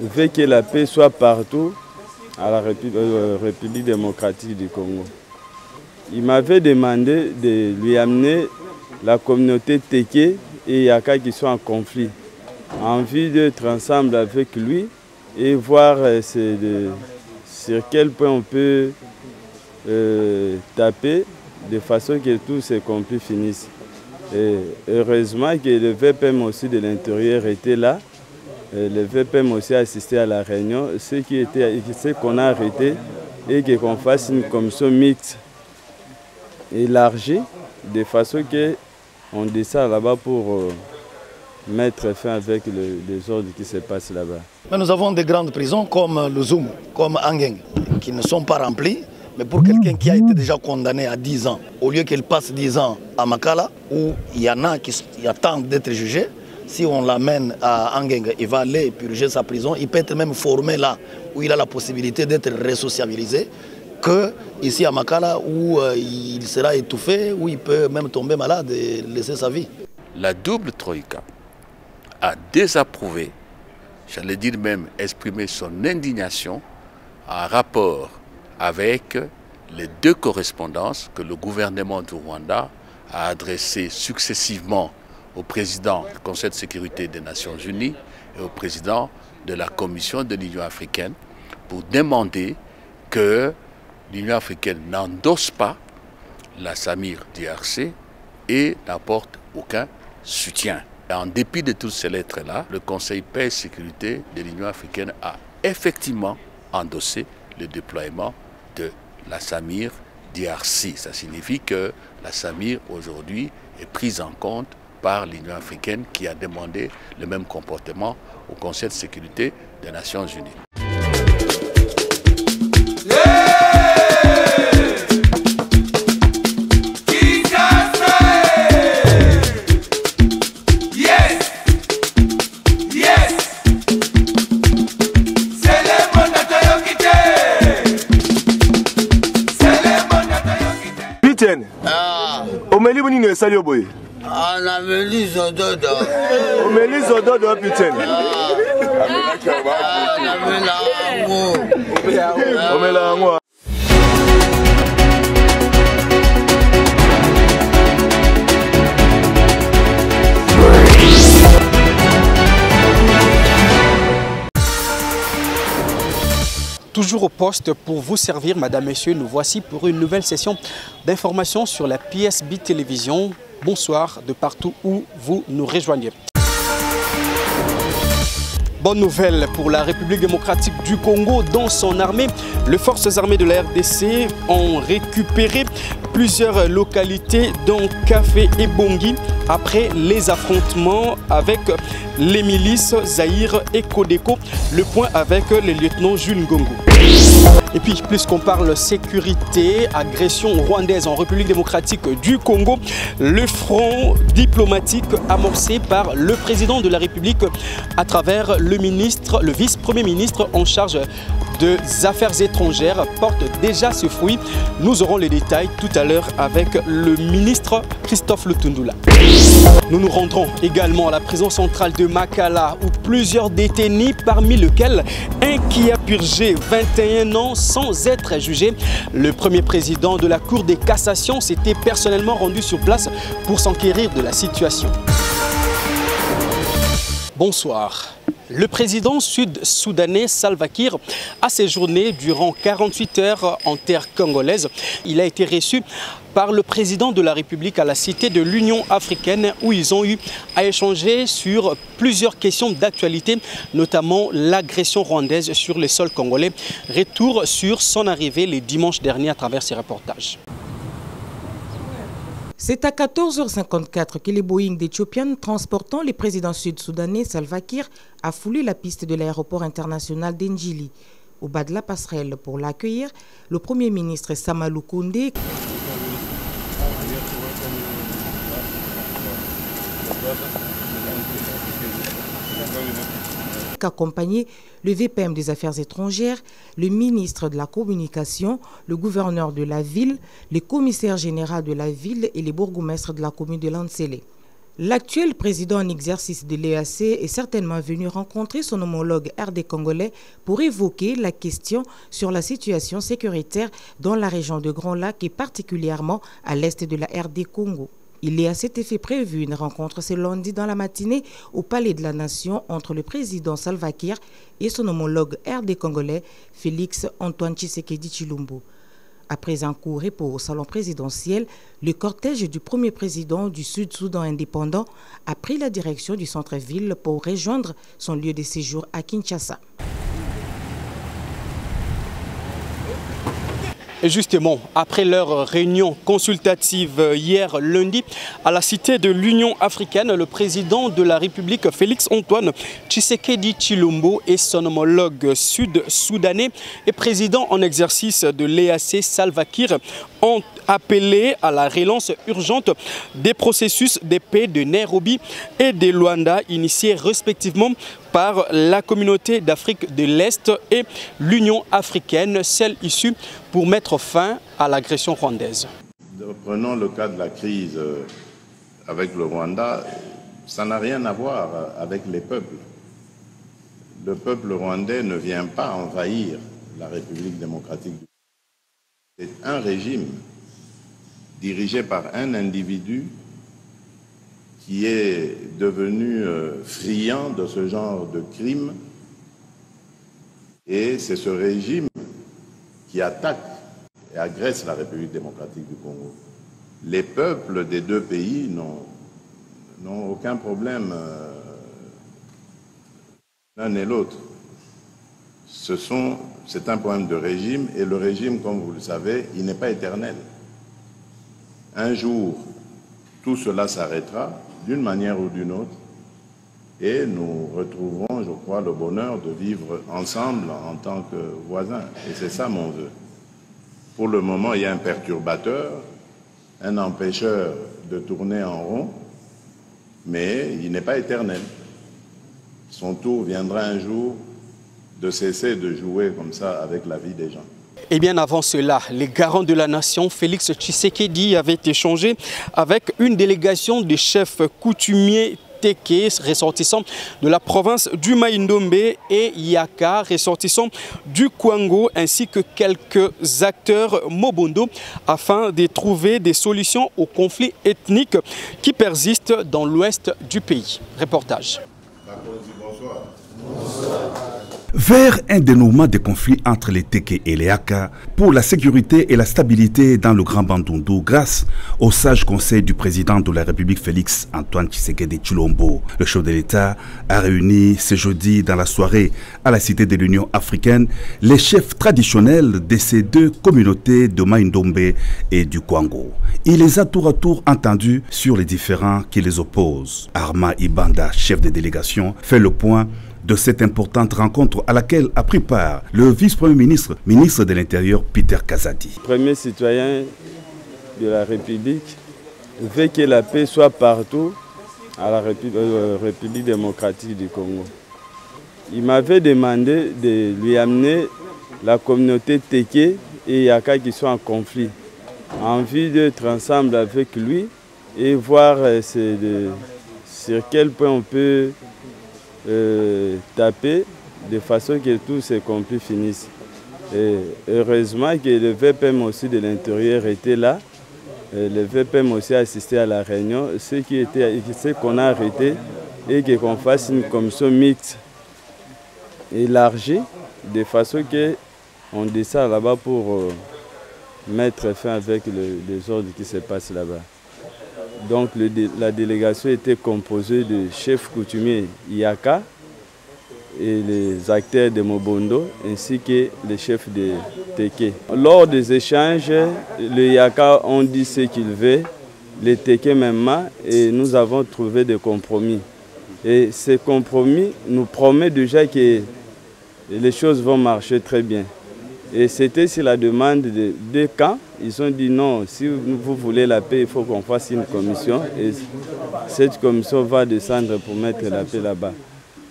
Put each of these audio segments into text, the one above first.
veut que la paix soit partout à la République démocratique du Congo. Il m'avait demandé de lui amener la communauté Téké et Yaka qui sont en conflit, en vue d'être ensemble avec lui et voir sur quel point on peut taper de façon que tous ces conflits finissent. Et heureusement que le VPM aussi de l'intérieur était là. Le VPM aussi a assisté à la réunion. Ce qu'on a arrêté et qu'on fasse une commission mixte élargie de façon qu'on descend là-bas pour mettre fin avec les ordres qui se passent là-bas. Mais nous avons des grandes prisons comme le Zoum, comme Angeng, qui ne sont pas remplies. Mais pour quelqu'un qui a été déjà condamné à 10 ans, au lieu qu'il passe 10 ans à Makala, où il y en a qui attendent d'être jugés, si on l'amène à Angeng, il va aller purger sa prison. Il peut être même formé là, où il a la possibilité d'être resociabilisé, que ici à Makala, où il sera étouffé, où il peut même tomber malade et laisser sa vie. La double Troïka a désapprouvé, j'allais dire même exprimé son indignation en rapport avec les 2 correspondances que le gouvernement du Rwanda a adressées successivement au président du Conseil de sécurité des Nations Unies et au président de la Commission de l'Union africaine pour demander que l'Union africaine n'endosse pas la Samir DRC et n'apporte aucun soutien. Et en dépit de toutes ces lettres-là, le Conseil paix et sécurité de l'Union africaine a effectivement endossé le déploiement de la Samir DRC. Ça signifie que la Samir aujourd'hui est prise en compte par l'Union africaine qui a demandé le même comportement au Conseil de sécurité des Nations Unies. Omeli boni ne sali oboye. Ah, na meli zododo. Omeli zododo putain. Na mela ngo. Omela ngo. Toujours au poste pour vous servir, Madame, Messieurs, nous voici pour une nouvelle session d'information sur la PSB Télévision. Bonsoir de partout où vous nous rejoignez. Bonne nouvelle pour la République démocratique du Congo. Dans son armée, les forces armées de la RDC ont récupéré plusieurs localités dont Café et Bongi après les affrontements avec les milices Zaïre et Kodeko. Le point avec le lieutenant Jules Ngongo. Et puis, puisqu'on parle sécurité, agression rwandaise en République démocratique du Congo, le front diplomatique amorcé par le président de la République à travers le vice-premier ministre en charge des affaires étrangères porte déjà ses fruits. Nous aurons les détails tout à l'heure avec le ministre Christophe Lutundula. Nous nous rendrons également à la prison centrale de Makala où plusieurs détenus, parmi lesquels un qui a purgé 21 ans sans être jugé. Le premier président de la Cour des cassations s'était personnellement rendu sur place pour s'enquérir de la situation. Bonsoir. Le président sud-soudanais Salva Kiir a séjourné durant 48 heures en terre congolaise. Il a été reçu par le président de la République à la Cité de l'Union africaine où ils ont eu à échanger sur plusieurs questions d'actualité, notamment l'agression rwandaise sur les sols congolais. Retour sur son arrivée le dimanche dernier à travers ces reportages. C'est à 14h54 que les Boeing d'Ethiopian transportant le président sud-soudanais Salva Kiir a foulé la piste de l'aéroport international d'Endjili. Au bas de la passerelle pour l'accueillir, le premier ministre Samalou Koundé accompagné le VPM des Affaires étrangères, le ministre de la Communication, le gouverneur de la ville, le commissaire général de la ville et les bourgmestres de la commune de Lansele. L'actuel président en exercice de l'EAC est certainement venu rencontrer son homologue RD congolais pour évoquer la question sur la situation sécuritaire dans la région de Grand Lac et particulièrement à l'est de la RD Congo. Il est à cet effet prévu une rencontre ce lundi dans la matinée au Palais de la Nation entre le président Salva Kiir et son homologue RD congolais Félix Antoine Tshisekedi Tshilombo. Après un court repos au salon présidentiel, le cortège du premier président du Sud-Soudan indépendant a pris la direction du centre-ville pour rejoindre son lieu de séjour à Kinshasa. Et justement, après leur réunion consultative hier lundi à la Cité de l'Union africaine, le président de la République Félix Antoine Tshisekedi Tshilombo et son homologue sud-soudanais et président en exercice de l'EAC Salva Kiir ont appelé à la relance urgente des processus de paix de Nairobi et de Luanda initiés respectivement par la communauté d'Afrique de l'Est et l'Union africaine, celle issue pour mettre fin à l'agression rwandaise. Prenons le cas de la crise avec le Rwanda, ça n'a rien à voir avec les peuples. Le peuple rwandais ne vient pas envahir la République démocratique du Congo. C'est un régime dirigé par un individu qui est devenu friand de ce genre de crimes. Et c'est ce régime qui attaque et agresse la République démocratique du Congo. Les peuples des deux pays n'ont aucun problème l'un et l'autre. C'est un problème de régime, et le régime, comme vous le savez, il n'est pas éternel. Un jour, tout cela s'arrêtera d'une manière ou d'une autre, et nous retrouverons, je crois, le bonheur de vivre ensemble en tant que voisins. Et c'est ça mon vœu. Pour le moment, il y a un perturbateur, un empêcheur de tourner en rond, mais il n'est pas éternel. Son tour viendra un jour de cesser de jouer comme ça avec la vie des gens. Et bien avant cela, les garants de la nation, Félix Tshisekedi, avait échangé avec une délégation des chefs coutumiers Teke, ressortissant de la province du Mai-Ndombe, et Yaka, ressortissant du Kwango, ainsi que quelques acteurs Mobondo, afin de trouver des solutions aux conflits ethniques qui persistent dans l'ouest du pays. Reportage. Vers un dénouement des conflits entre les Teke et les Aka pour la sécurité et la stabilité dans le Grand Bandundu grâce au sage conseil du président de la République Félix Antoine Tshisekedi Tshilombo. Le chef de l'État a réuni ce jeudi dans la soirée à la Cité de l'Union africaine les chefs traditionnels de ces deux communautés de Mai-Ndombe et du Kwango. Il les a tour à tour entendus sur les différends qui les opposent. Arma Ibanda, chef de délégation, fait le point de cette importante rencontre à laquelle a pris part le vice-premier ministre, ministre de l'Intérieur, Peter Kazadi. Premier citoyen de la République veut que la paix soit partout à la République démocratique du Congo. Il m'avait demandé de lui amener la communauté Teke et Yaka qui sont en conflit, en vue d'être ensemble avec lui et voir sur quel point on peut taper de façon que tous ces conflits finissent. Et heureusement que le VPM aussi de l'Intérieur était là. Le VPM aussi a assisté à la réunion. Ce qu'on a arrêté et qu'on fasse une commission mixte élargie de façon qu'on descend là-bas pour mettre fin avec les ordres qui se passent là-bas. Donc la délégation était composée de chefs coutumiers Yaka et les acteurs de Mobondo ainsi que les chefs de Teke. Lors des échanges, les Yaka ont dit ce qu'ils veulent, les Teke même, et nous avons trouvé des compromis. Et ces compromis nous promettent déjà que les choses vont marcher très bien. Et c'était sur la demande de deux camps. Ils ont dit non, si vous voulez la paix, il faut qu'on fasse une commission. Et cette commission va descendre pour mettre la paix là-bas.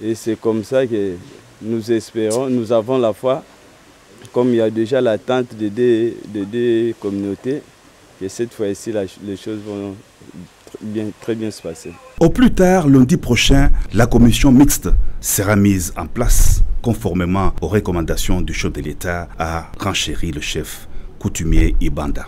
Et c'est comme ça que nous espérons, nous avons la foi, comme il y a déjà l'attente de deux communautés, que cette fois-ci, les choses vont très bien se passer. Au plus tard, lundi prochain, la commission mixte sera mise en place conformément aux recommandations du chef de l'État, a renchéri le chef coutumier Ibanda.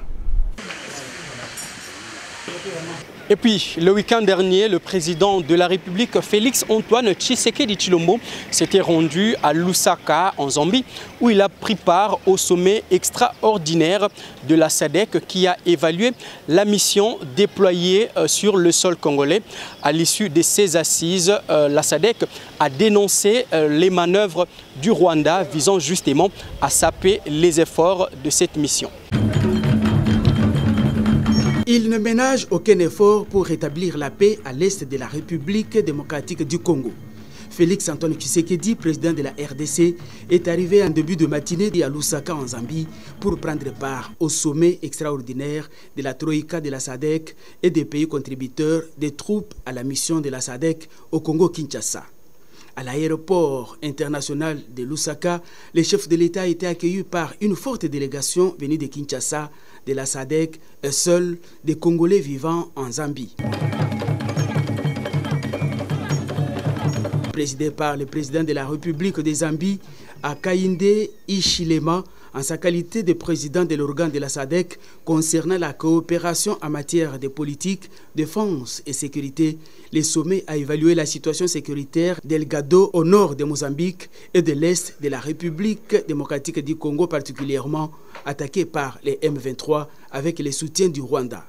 Et puis, le week-end dernier, le président de la République, Félix Antoine Tshisekedi Tshilombo, s'était rendu à Lusaka, en Zambie, où il a pris part au sommet extraordinaire de la SADC qui a évalué la mission déployée sur le sol congolais. À l'issue de ces assises, la SADC a dénoncé les manœuvres du Rwanda visant justement à saper les efforts de cette mission. Il ne ménage aucun effort pour rétablir la paix à l'est de la République démocratique du Congo. Félix Antoine Tshisekedi, président de la RDC, est arrivé en début de matinée à Lusaka en Zambie pour prendre part au sommet extraordinaire de la Troïka de la SADC et des pays contributeurs des troupes à la mission de la SADC au Congo-Kinshasa. À l'aéroport international de Lusaka, le chef de l'État a été accueilli par une forte délégation venue de Kinshasa, de la SADC et seuls des Congolais vivant en Zambie. Présidé par le président de la République de Zambie, Hakainde Hichilema, en sa qualité de président de l'organe de la SADC concernant la coopération en matière de politique, défense et sécurité, le sommet a évalué la situation sécuritaire d'Elgado au nord de Mozambique et de l'est de la République démocratique du Congo, particulièrement attaquée par les M23 avec le soutien du Rwanda.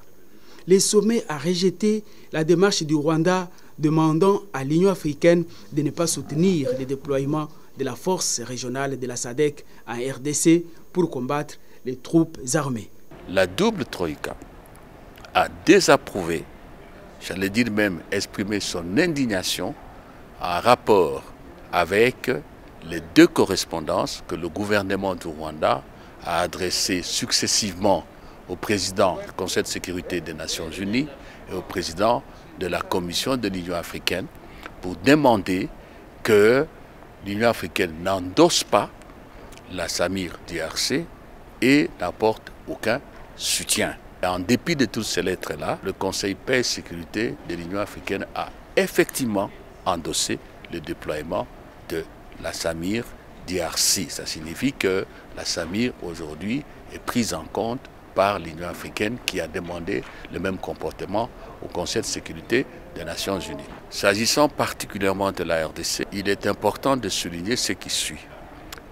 Le sommet a rejeté la démarche du Rwanda demandant à l'Union africaine de ne pas soutenir le déploiement de la force régionale de la SADC en RDC pour combattre les troupes armées. La double Troïka a désapprouvé, j'allais dire même exprimé son indignation en rapport avec les deux correspondances que le gouvernement du Rwanda a adressées successivement au président du Conseil de sécurité des Nations Unies et au président de la Commission de l'Union africaine pour demander que l'Union africaine n'endosse pas la Samir DRC et n'apporte aucun soutien. Et en dépit de toutes ces lettres-là, le Conseil paix et sécurité de l'Union africaine a effectivement endossé le déploiement de la Samir DRC. Ça signifie que la Samir aujourd'hui est prise en compte par l'Union africaine qui a demandé le même comportement au Conseil de sécurité des Nations Unies. S'agissant particulièrement de la RDC, il est important de souligner ce qui suit,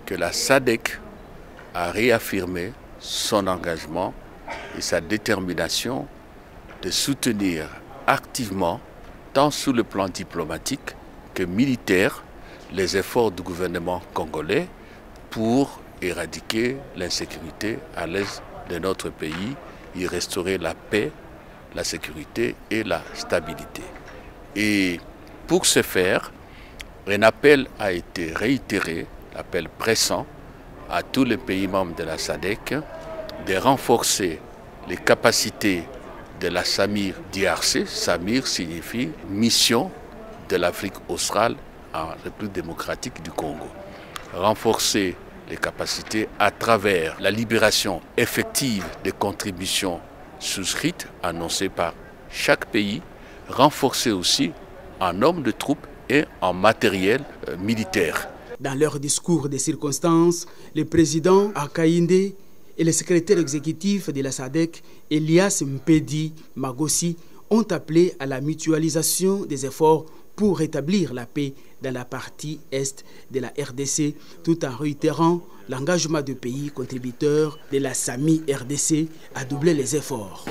que la SADC a réaffirmé son engagement et sa détermination de soutenir activement, tant sur le plan diplomatique que militaire, les efforts du gouvernement congolais pour éradiquer l'insécurité à l'est de notre pays, y restaurer la paix, la sécurité et la stabilité. Et pour ce faire, un appel a été réitéré, l'appel pressant à tous les pays membres de la SADC de renforcer les capacités de la Samir DRC. Samir signifie mission de l'Afrique australe en République démocratique du Congo. Renforcer les capacités à travers la libération effective des contributions souscrites, annoncées par chaque pays, renforcer aussi en nombre de troupes et en matériel militaire. Dans leur discours de circonstances, le président Hakainde et le secrétaire exécutif de la SADC, Elias Mpedi Magossi, ont appelé à la mutualisation des efforts pour rétablir la paix dans la partie est de la RDC, tout en réitérant l'engagement du pays contributeur de la SAMI RDC à doubler les efforts.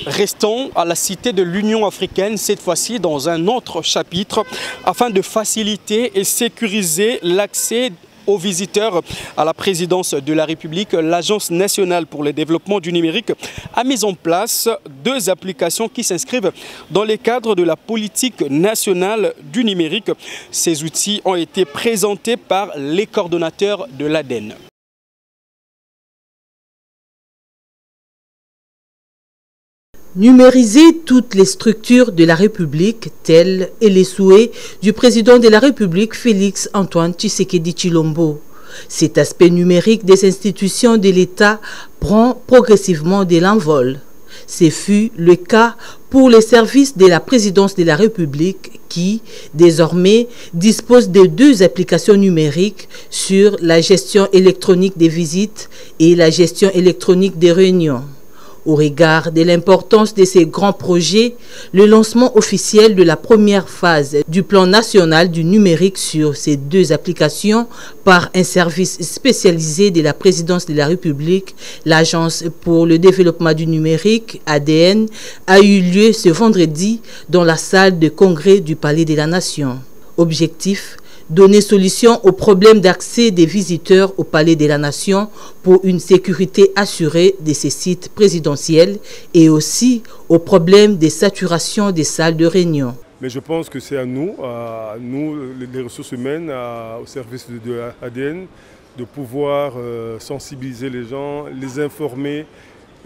Restons à la cité de l'Union africaine, cette fois-ci dans un autre chapitre, afin de faciliter et sécuriser l'accès aux visiteurs à la présidence de la République. L'Agence nationale pour le développement du numérique a mis en place 2 applications qui s'inscrivent dans le cadre de la politique nationale du numérique. Ces outils ont été présentés par les coordonnateurs de l'ADEN. Numériser toutes les structures de la République, tels et les souhaits du président de la République Félix Antoine Tshisekedi Tshilombo. Cet aspect numérique des institutions de l'État prend progressivement de l'envol. Ce fut le cas pour les services de la présidence de la République qui, désormais, dispose de 2 applications numériques sur la gestion électronique des visites et la gestion électronique des réunions. Au regard de l'importance de ces grands projets, le lancement officiel de la première phase du plan national du numérique sur ces 2 applications par un service spécialisé de la présidence de la République, l'Agence pour le développement du numérique, ADN, a eu lieu ce vendredi dans la salle de congrès du Palais de la Nation. Objectif: donner solution aux problèmes d'accès des visiteurs au Palais de la Nation pour une sécurité assurée de ces sites présidentiels et aussi aux problèmes de saturation des salles de réunion. Mais je pense que c'est à nous, les ressources humaines, au service de ADN, de pouvoir sensibiliser les gens, les informer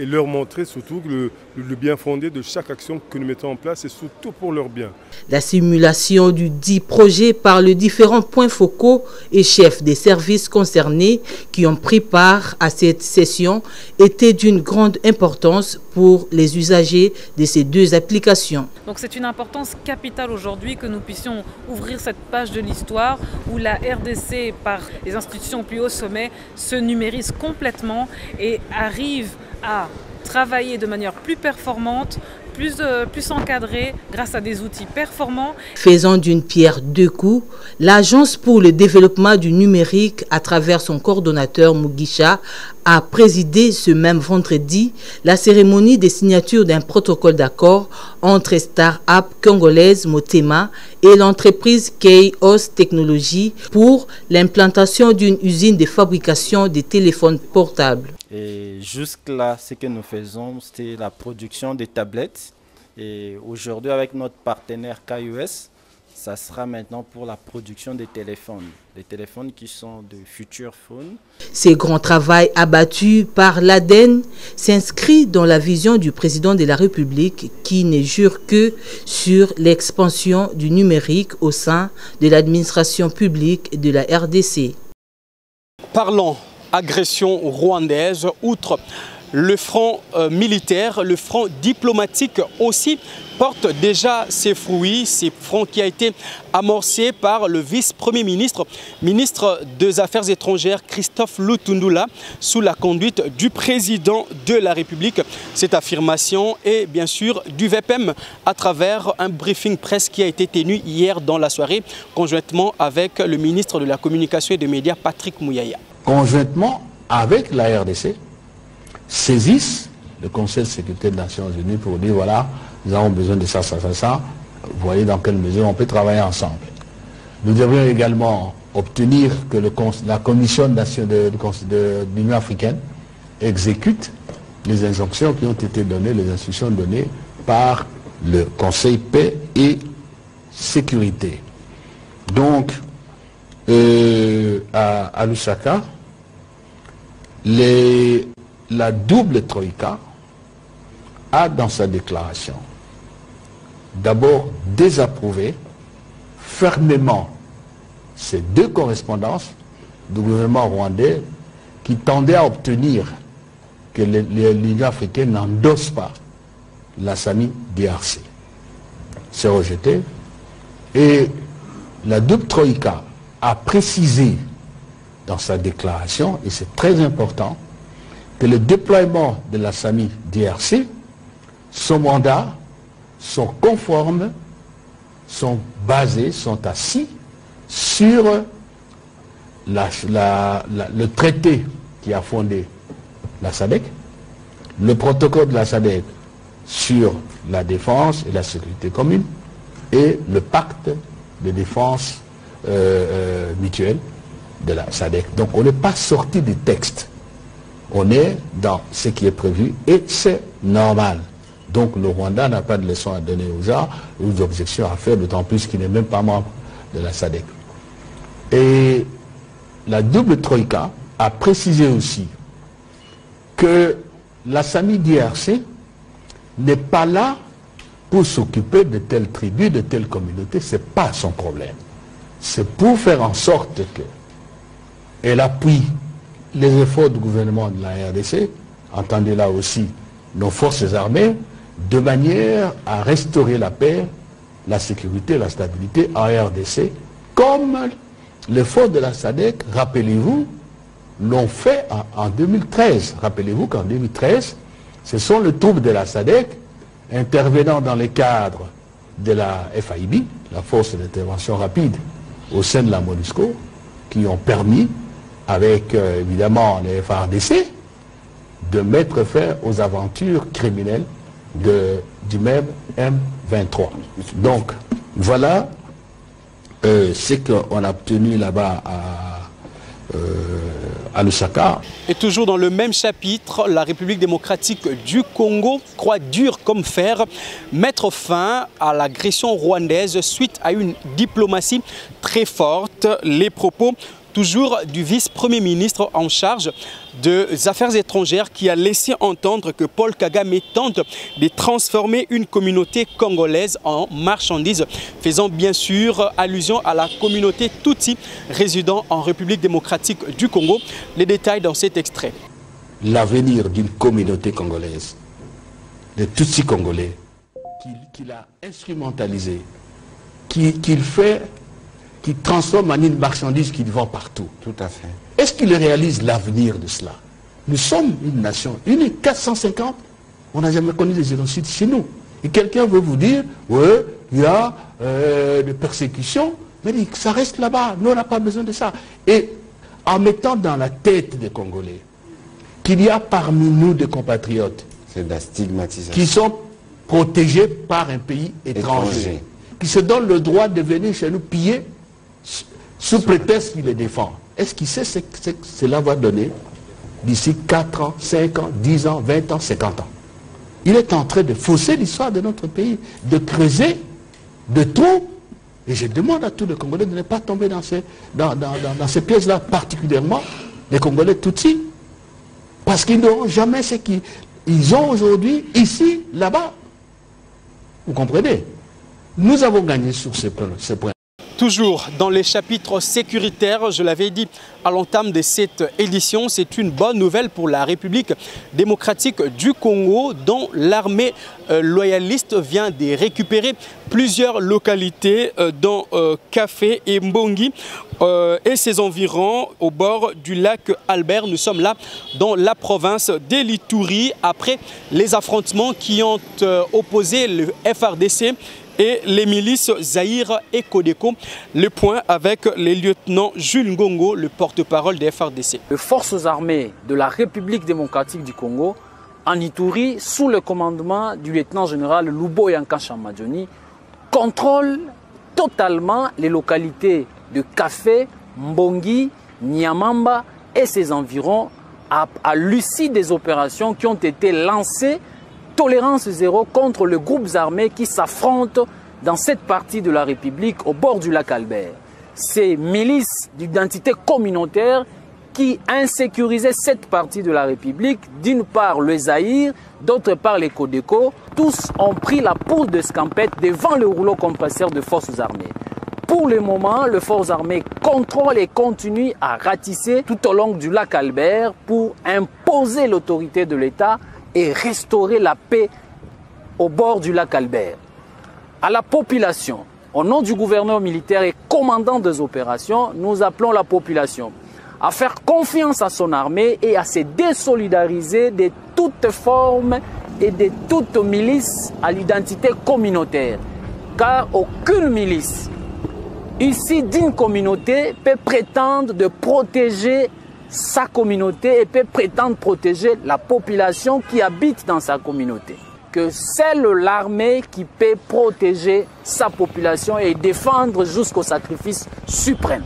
et leur montrer surtout le bien fondé de chaque action que nous mettons en place et surtout pour leur bien. La simulation du dit projet par les différents points focaux et chefs des services concernés qui ont pris part à cette session était d'une grande importance pour les usagers de ces 2 applications. Donc c'est une importance capitale aujourd'hui que nous puissions ouvrir cette page de l'histoire où la RDC, par les institutions plus haut sommet, se numérise complètement et arrive à travailler de manière plus performante, plus encadrée grâce à des outils performants. Faisant d'une pierre 2 coups, l'Agence pour le développement du numérique, à travers son coordonnateur Mugisha, a présidé ce même vendredi la cérémonie de signature d'un protocole d'accord entre start-up congolaise Motema et l'entreprise Chaos Technologies pour l'implantation d'une usine de fabrication de téléphones portables. Et jusque-là, ce que nous faisons, c'est la production des tablettes. Et aujourd'hui, avec notre partenaire KUS, ça sera maintenant pour la production des téléphones qui sont de Future Phone. Ces grands travaux abattus par l'ADN s'inscrivent dans la vision du président de la République qui ne jure que sur l'expansion du numérique au sein de l'administration publique de la RDC. Parlons agression rwandaise, outre le front militaire, le front diplomatique aussi porte déjà ses fruits, ces fronts qui a été amorcé par le vice-premier ministre, ministre des Affaires étrangères Christophe Lutundula, sous la conduite du président de la République. Cette affirmation est bien sûr du VPM à travers un briefing presse qui a été tenu hier dans la soirée, conjointement avec le ministre de la Communication et des Médias, Patrick Mouyaya. Conjointement avec la RDC, saisissent le Conseil de sécurité des Nations Unies pour dire voilà, nous avons besoin de ça, ça, ça, ça. Vous voyez dans quelle mesure on peut travailler ensemble. Nous devrions également obtenir que la Commission de l'Union africaine exécute les injonctions qui ont été données, les instructions données par le Conseil paix et sécurité. Donc, à Lusaka, la double troïka a dans sa déclaration d'abord désapprouvé fermement ces 2 correspondances du gouvernement rwandais qui tendaient à obtenir que l'Union africaine n'endosse pas la SAMI DRC. C'est rejeté. Et la double troïka a précisé dans sa déclaration, et c'est très important, que le déploiement de la SAMI DRC, son mandat, sont conformes, sont basés, sont assis sur le traité qui a fondé la SADC, le protocole de la SADC sur la défense et la sécurité commune et le pacte de défense mutuelle de la SADC. Donc on n'est pas sorti du texte, on est dans ce qui est prévu et c'est normal. Donc le Rwanda n'a pas de leçon à donner aux gens ou d'objections à faire, d'autant plus qu'il n'est même pas membre de la SADC. Et la double troïka a précisé aussi que la SAMI DRC n'est pas là pour s'occuper de telle tribu, de telle communauté, ce n'est pas son problème. C'est pour faire en sorte qu'elle appuie les efforts du gouvernement de la RDC, entendez là aussi nos forces armées de manière à restaurer la paix, la sécurité, la stabilité en RDC, comme les forces de la SADC, rappelez-vous, l'ont fait en 2013. Rappelez-vous qu'en 2013, ce sont les troupes de la SADC intervenant dans le cadre de la FIB, la force d'intervention rapide au sein de la MONUSCO, qui ont permis, avec évidemment les FARDC, de mettre fin aux aventures criminelles du même M23. Donc, voilà ce qu'on a obtenu là-bas à Lusaka. Et toujours dans le même chapitre, la République démocratique du Congo croit dur comme fer mettre fin à l'agression rwandaise suite à une diplomatie très forte. Les propos toujours du vice-premier ministre en charge des affaires étrangères qui a laissé entendre que Paul Kagame tente de transformer une communauté congolaise en marchandise, faisant bien sûr allusion à la communauté Tutsi résidant en République démocratique du Congo. Les détails dans cet extrait. L'avenir d'une communauté congolaise, les Tutsi congolais, qu'il a instrumentalisé, qui transforme en une marchandise qu'il vend partout. Tout à fait. Est-ce qu'il réalise l'avenir de cela? Nous sommes une nation, une 450, on n'a jamais connu des génocides chez nous. Et quelqu'un veut vous dire, oui, il y a des persécutions, mais ça reste là-bas, nous on n'a pas besoin de ça. Et en mettant dans la tête des Congolais qu'il y a parmi nous des compatriotes qui sont protégés par un pays étranger, qui se donnent le droit de venir chez nous piller sous prétexte qu'il les défend. Est-ce qu'il sait ce que cela va donner d'ici 4 ans, 5 ans, 10 ans, 20 ans, 50 ans? Il est en train de fausser l'histoire de notre pays, de creuser de trous. Et je demande à tous les Congolais de ne pas tomber dans ces pièges-là, particulièrement les Congolais Tutsis. Parce qu'ils n'auront jamais ce qu'ils ont aujourd'hui, ici, là-bas. Vous comprenez? Nous avons gagné sur ce point. Toujours dans les chapitres sécuritaires, je l'avais dit à l'entame de cette édition, c'est une bonne nouvelle pour la République démocratique du Congo, dont l'armée loyaliste vient de récupérer plusieurs localités dans Kafé et Mbongi et ses environs au bord du lac Albert. Nous sommes là dans la province d'Elituri après les affrontements qui ont opposé le FARDC et les milices Zaïre et Kodeko. Le point avec le lieutenant Jules Ngongo, le porte-parole des FARDC. Les forces armées de la République démocratique du Congo, en Ituri, sous le commandement du lieutenant-général Lubo Yanka Chamadjoni, contrôlent totalement les localités de Kafé, Mbongi, Nyamamba et ses environs à l'issue des opérations qui ont été lancées tolérance zéro contre les groupes armés qui s'affrontent dans cette partie de la République au bord du lac Albert. Ces milices d'identité communautaire qui insécurisaient cette partie de la République, d'une part le Zaïre, d'autre part les Kodeko, tous ont pris la poudre de scampette devant le rouleau compresseur de forces armées. Pour le moment, les forces armées contrôlent et continuent à ratisser tout au long du lac Albert pour imposer l'autorité de l'État et restaurer la paix au bord du lac Albert. À la population, au nom du gouverneur militaire et commandant des opérations, nous appelons la population à faire confiance à son armée et à se désolidariser de toutes formes et de toutes milices à l'identité communautaire. Car aucune milice ici d'une communauté peut prétendre de protéger sa communauté et peut prétendre protéger la population qui habite dans sa communauté. Que c'est l'armée qui peut protéger sa population et défendre jusqu'au sacrifice suprême.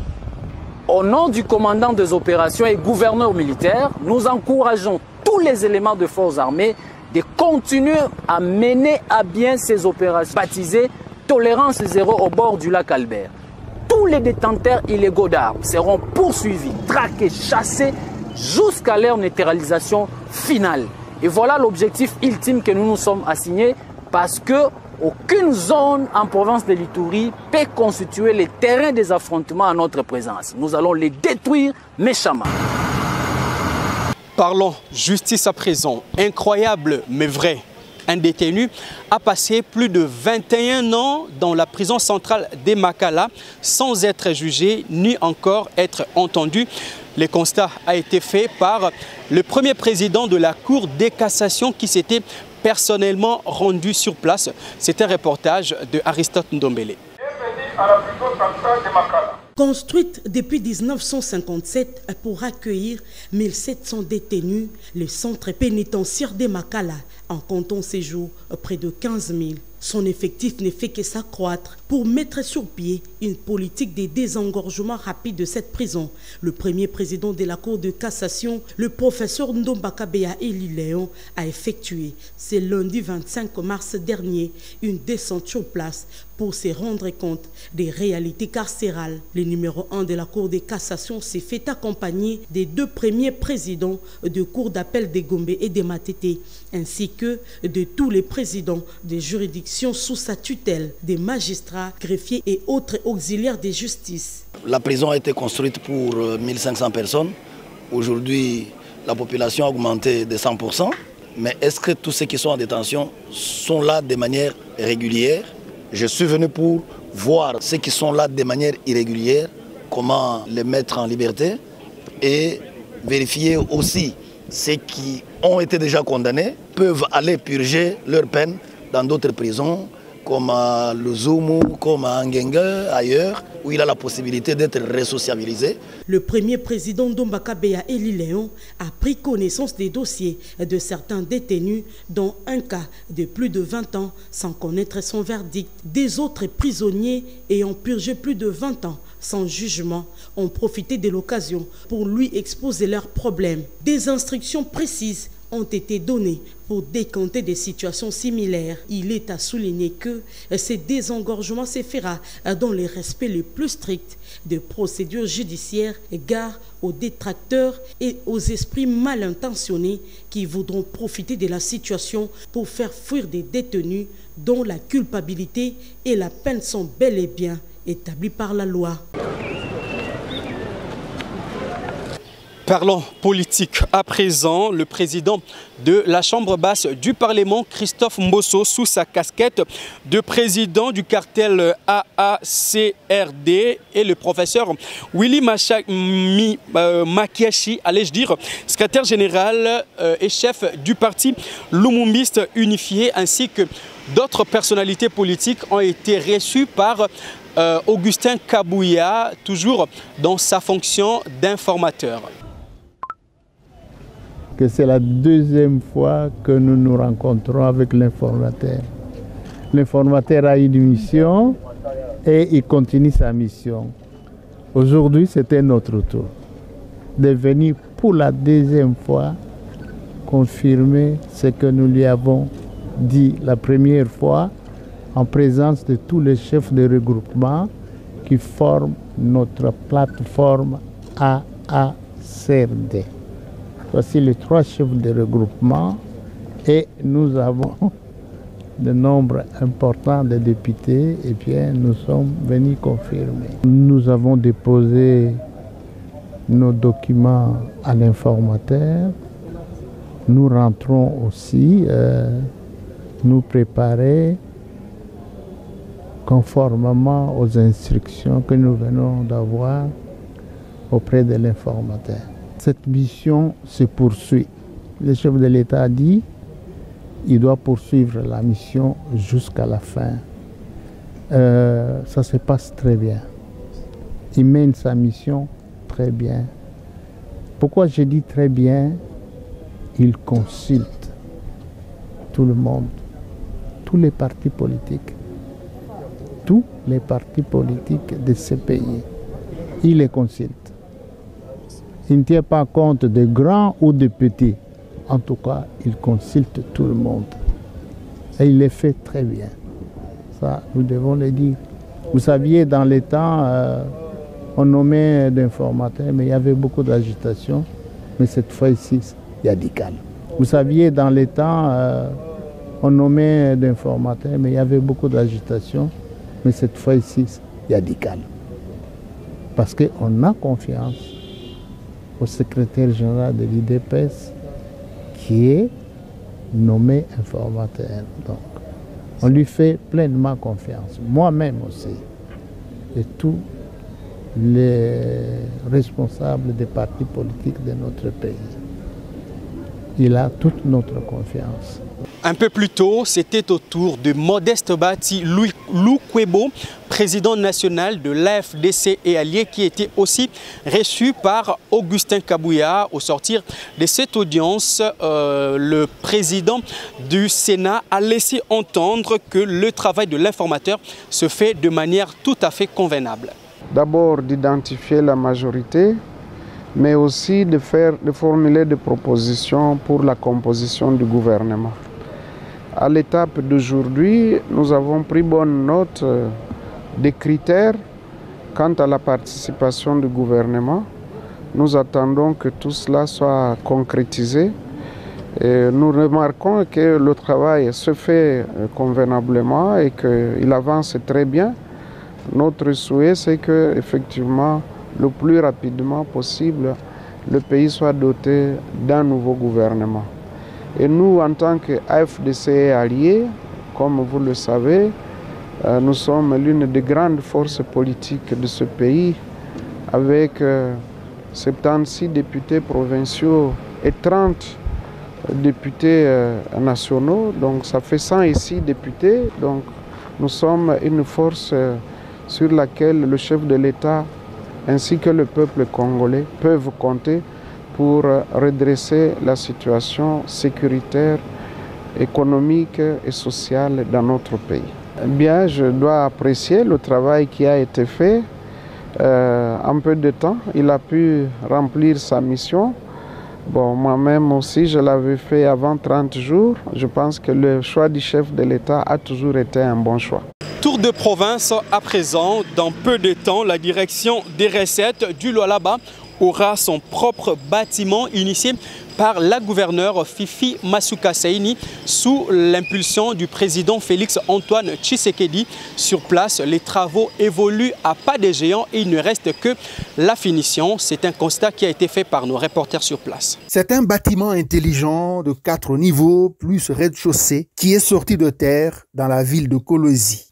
Au nom du commandant des opérations et gouverneur militaire, nous encourageons tous les éléments de forces armées de continuer à mener à bien ces opérations baptisées Tolérance zéro au bord du lac Albert. Tous les détenteurs illégaux d'armes seront poursuivis, traqués, chassés jusqu'à leur neutralisation finale. Et voilà l'objectif ultime que nous nous sommes assignés parce qu'aucune zone en province de l'Ituri peut constituer les terrains des affrontements à notre présence. Nous allons les détruire méchamment. Parlons justice à présent. Incroyable mais vrai. Un détenu a passé plus de 21 ans dans la prison centrale de Makala sans être jugé ni encore être entendu. Le constat a été fait par le premier président de la Cour de cassation qui s'était personnellement rendu sur place. C'est un reportage de Aristote Ndombele. À la prison centrale de Makala. Construite depuis 1957 pour accueillir 1700 détenus, le centre pénitentiaire de Makala en comptant ses jours près de 15 000. Son effectif ne fait que s'accroître pour mettre sur pied une politique de désengorgement rapide de cette prison. Le premier président de la Cour de cassation, le professeur Ndombaka Béa Eli Léon, a effectué ce lundi 25 mars dernier une descente sur place pour se rendre compte des réalités carcérales. Le numéro 1 de la Cour de cassation s'est fait accompagner des deux premiers présidents de cours d'appel de Gombe et de Matete, ainsi que de tous les présidents des juridictions sous sa tutelle, des magistrats, greffiers et autres auxiliaires de justice. La prison a été construite pour 1500 personnes. Aujourd'hui, la population a augmenté de 100%. Mais est-ce que tous ceux qui sont en détention sont là de manière régulière? Je suis venu pour voir ceux qui sont là de manière irrégulière, comment les mettre en liberté et vérifier aussi ceux qui ont été déjà condamnés peuvent aller purger leur peine dans d'autres prisons comme à Luzumu, comme à Angenge, ailleurs, où il a la possibilité d'être resociabilisé. Le premier président Ndombaka Béa Eli Léon a pris connaissance des dossiers de certains détenus, dont un cas de plus de 20 ans sans connaître son verdict. Des autres prisonniers ayant purgé plus de 20 ans sans jugement ont profité de l'occasion pour lui exposer leurs problèmes. Des instructions précises ont été données pour décompter des situations similaires. Il est à souligner que ce désengorgement se fera dans le respect le plus strict des procédures judiciaires, gare aux détracteurs et aux esprits mal intentionnés qui voudront profiter de la situation pour faire fuir des détenus dont la culpabilité et la peine sont bel et bien établies par la loi. Parlons politique. À présent, le président de la Chambre basse du Parlement, Christophe Mbosso, sous sa casquette de président du cartel AACRD, et le professeur Willy Makiashi, allais-je dire, secrétaire général et chef du parti Lumumbiste Unifié, ainsi que d'autres personnalités politiques ont été reçues par Augustin Kabouya, toujours dans sa fonction d'informateur. Que c'est la deuxième fois que nous nous rencontrons avec l'informateur. L'informateur a une mission et il continue sa mission. Aujourd'hui, c'était notre tour de venir pour la deuxième fois confirmer ce que nous lui avons dit la première fois en présence de tous les chefs de regroupement qui forment notre plateforme AACRD. Voici les 3 chefs de regroupement et nous avons de nombre important de députés et bien nous sommes venus confirmer. Nous avons déposé nos documents à l'informateur. Nous rentrons aussi nous préparer conformément aux instructions que nous venons d'avoir auprès de l'informateur. Cette mission se poursuit. Le chef de l'État a dit qu'il doit poursuivre la mission jusqu'à la fin. Ça se passe très bien. Il mène sa mission très bien. Pourquoi je dis très bien? Il consulte tout le monde, tous les partis politiques. Tous les partis politiques de ce pays. Il les consulte. Il ne tient pas compte des grands ou des petits. En tout cas, il consulte tout le monde. Et il les fait très bien. Ça, nous devons le dire. Vous saviez, dans les temps, on nommait d'informateurs, mais il y avait beaucoup d'agitation. Mais cette fois-ci, il y a du calme. Vous saviez, dans les temps, on nommait d'informateurs, mais il y avait beaucoup d'agitation. Mais cette fois-ci, il y a du calme. Parce qu'on a confiance au secrétaire général de l'IDPS qui est nommé informateur. Donc, on lui fait pleinement confiance. Moi-même aussi. Et tous les responsables des partis politiques de notre pays. Il a toute notre confiance. Un peu plus tôt, c'était au tour de Modeste Bati Lukwebo, président national de l'AFDC et allié, qui était aussi reçu par Augustin Kabouya. Au sortir de cette audience, le président du Sénat a laissé entendre que le travail de l'informateur se fait de manière tout à fait convenable. D'abord d'identifier la majorité, mais aussi de formuler des propositions pour la composition du gouvernement. À l'étape d'aujourd'hui, nous avons pris bonne note des critères quant à la participation du gouvernement. Nous attendons que tout cela soit concrétisé. Et nous remarquons que le travail se fait convenablement et qu'il avance très bien. Notre souhait, c'est que, effectivement, le plus rapidement possible, le pays soit doté d'un nouveau gouvernement. Et nous, en tant qu'AFDC et alliés, comme vous le savez, nous sommes l'une des grandes forces politiques de ce pays, avec 76 députés provinciaux et 30 députés nationaux. Donc ça fait 106 députés. Donc nous sommes une force sur laquelle le chef de l'État ainsi que le peuple congolais peuvent compter pour redresser la situation sécuritaire, économique et sociale dans notre pays. Bien, je dois apprécier le travail qui a été fait. En peu de temps, il a pu remplir sa mission. Bon, moi-même aussi, je l'avais fait avant 30 jours. Je pense que le choix du chef de l'État a toujours été un bon choix. Tour de province à présent. Dans peu de temps, la direction des recettes du Lualaba aura son propre bâtiment initié par la gouverneure Fifi Masuka Saini sous l'impulsion du président Félix Antoine Tshisekedi. Sur place, les travaux évoluent à pas de géant et il ne reste que la finition. C'est un constat qui a été fait par nos reporters sur place. C'est un bâtiment intelligent de 4 niveaux plus rez-de-chaussée qui est sorti de terre dans la ville de Kolwezi.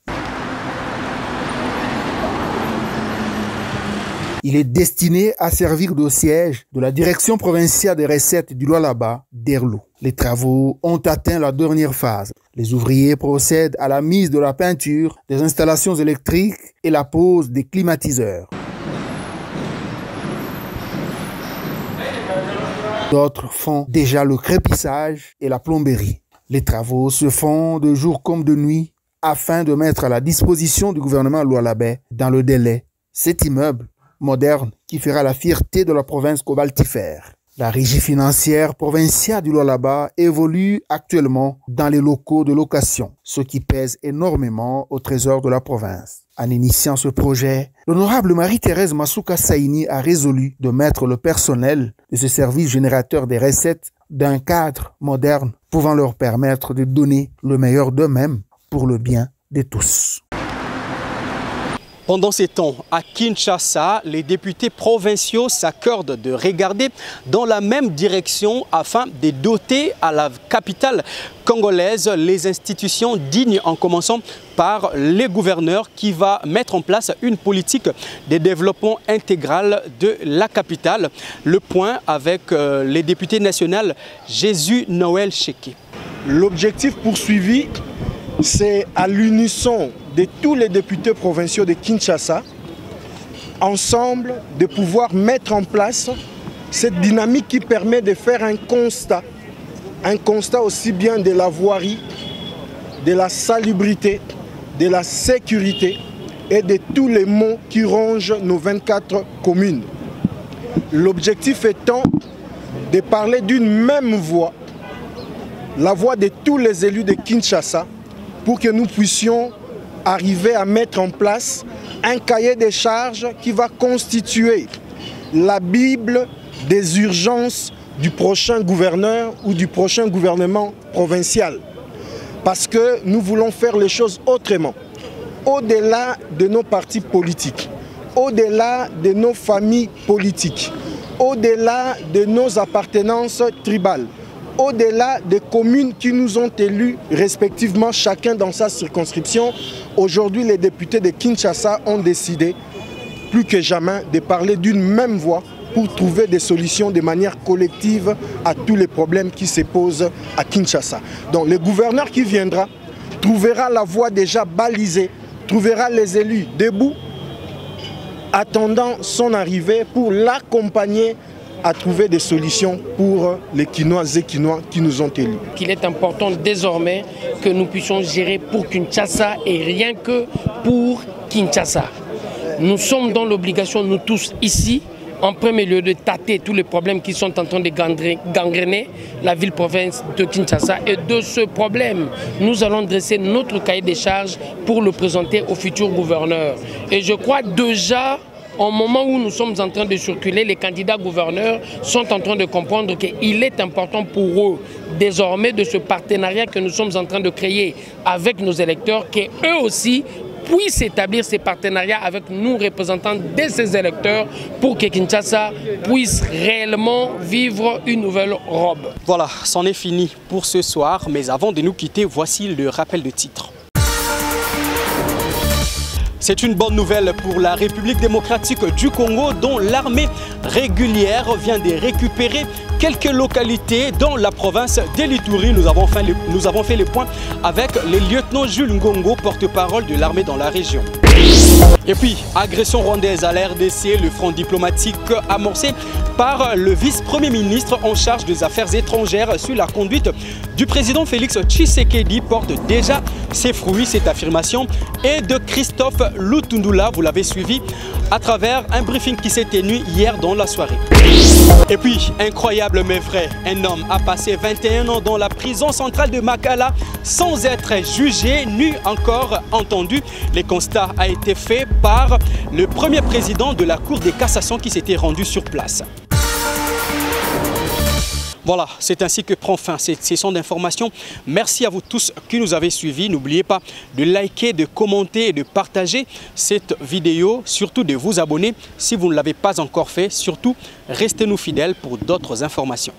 Il est destiné à servir de siège de la direction provinciale des recettes du Lualaba, Derlo. Les travaux ont atteint la dernière phase. Les ouvriers procèdent à la mise de la peinture, des installations électriques et la pose des climatiseurs. D'autres font déjà le crépissage et la plomberie. Les travaux se font de jour comme de nuit afin de mettre à la disposition du gouvernement lualabais dans le délai cet immeuble moderne qui fera la fierté de la province cobaltifère. La régie financière provinciale du Lualaba évolue actuellement dans les locaux de location, ce qui pèse énormément au trésor de la province. En initiant ce projet, l'honorable Marie-Thérèse Masuka Saini a résolu de mettre le personnel de ce service générateur des recettes d'un cadre moderne pouvant leur permettre de donner le meilleur d'eux-mêmes pour le bien de tous. Pendant ces temps, à Kinshasa, les députés provinciaux s'accordent de regarder dans la même direction afin de doter à la capitale congolaise les institutions dignes, en commençant par les gouverneurs qui va mettre en place une politique de développement intégral de la capitale. Le point avec les députés nationaux Jésus Noël Cheke. L'objectif poursuivi, c'est à l'unisson de tous les députés provinciaux de Kinshasa, ensemble, de pouvoir mettre en place cette dynamique qui permet de faire un constat aussi bien de la voirie, de la salubrité, de la sécurité et de tous les maux qui rongent nos 24 communes. L'objectif étant de parler d'une même voix, la voix de tous les élus de Kinshasa, pour que nous puissions arriver à mettre en place un cahier des charges qui va constituer la Bible des urgences du prochain gouverneur ou du prochain gouvernement provincial. Parce que nous voulons faire les choses autrement, au-delà de nos partis politiques, au-delà de nos familles politiques, au-delà de nos appartenances tribales, au-delà des communes qui nous ont élus respectivement, chacun dans sa circonscription, aujourd'hui les députés de Kinshasa ont décidé plus que jamais de parler d'une même voix pour trouver des solutions de manière collective à tous les problèmes qui se posent à Kinshasa. Donc le gouverneur qui viendra trouvera la voie déjà balisée, trouvera les élus debout, attendant son arrivée pour l'accompagner à trouver des solutions pour les Kinoises et Kinois qui nous ont élus. Il est important désormais que nous puissions gérer pour Kinshasa et rien que pour Kinshasa. Nous sommes dans l'obligation, nous tous ici, en premier lieu de tâter tous les problèmes qui sont en train de gangréner la ville-province de Kinshasa. Et de ce problème, nous allons dresser notre cahier des charges pour le présenter au futur gouverneur. Et je crois déjà, au moment où nous sommes en train de circuler, les candidats gouverneurs sont en train de comprendre qu'il est important pour eux, désormais, de ce partenariat que nous sommes en train de créer avec nos électeurs, qu'eux aussi puissent établir ces partenariats avec nous, représentants de ces électeurs, pour que Kinshasa puisse réellement vivre une nouvelle robe. Voilà, c'en est fini pour ce soir, mais avant de nous quitter, voici le rappel de titre. C'est une bonne nouvelle pour la République démocratique du Congo, dont l'armée régulière vient de récupérer quelques localités dans la province de l'Ituri. Nous avons fait le point avec le lieutenant Jules Ngongo, porte-parole de l'armée dans la région. Et puis, agression rwandaise à la RDC, le front diplomatique amorcé par le vice-premier ministre en charge des affaires étrangères sur la conduite du président Félix Tshisekedi porte déjà ses fruits. Cette affirmation est de Christophe Lutundula, vous l'avez suivi à travers un briefing qui s'est tenu hier dans la soirée. Et puis, incroyable mais vrai, un homme a passé 21 ans dans la prison centrale de Makala sans être jugé ni encore entendu. Le constat a été fait par le premier président de la Cour de cassation qui s'était rendu sur place. Voilà, c'est ainsi que prend fin cette session d'information. Merci à vous tous qui nous avez suivis. N'oubliez pas de liker, de commenter et de partager cette vidéo. Surtout de vous abonner si vous ne l'avez pas encore fait. Surtout, restez-nous fidèles pour d'autres informations.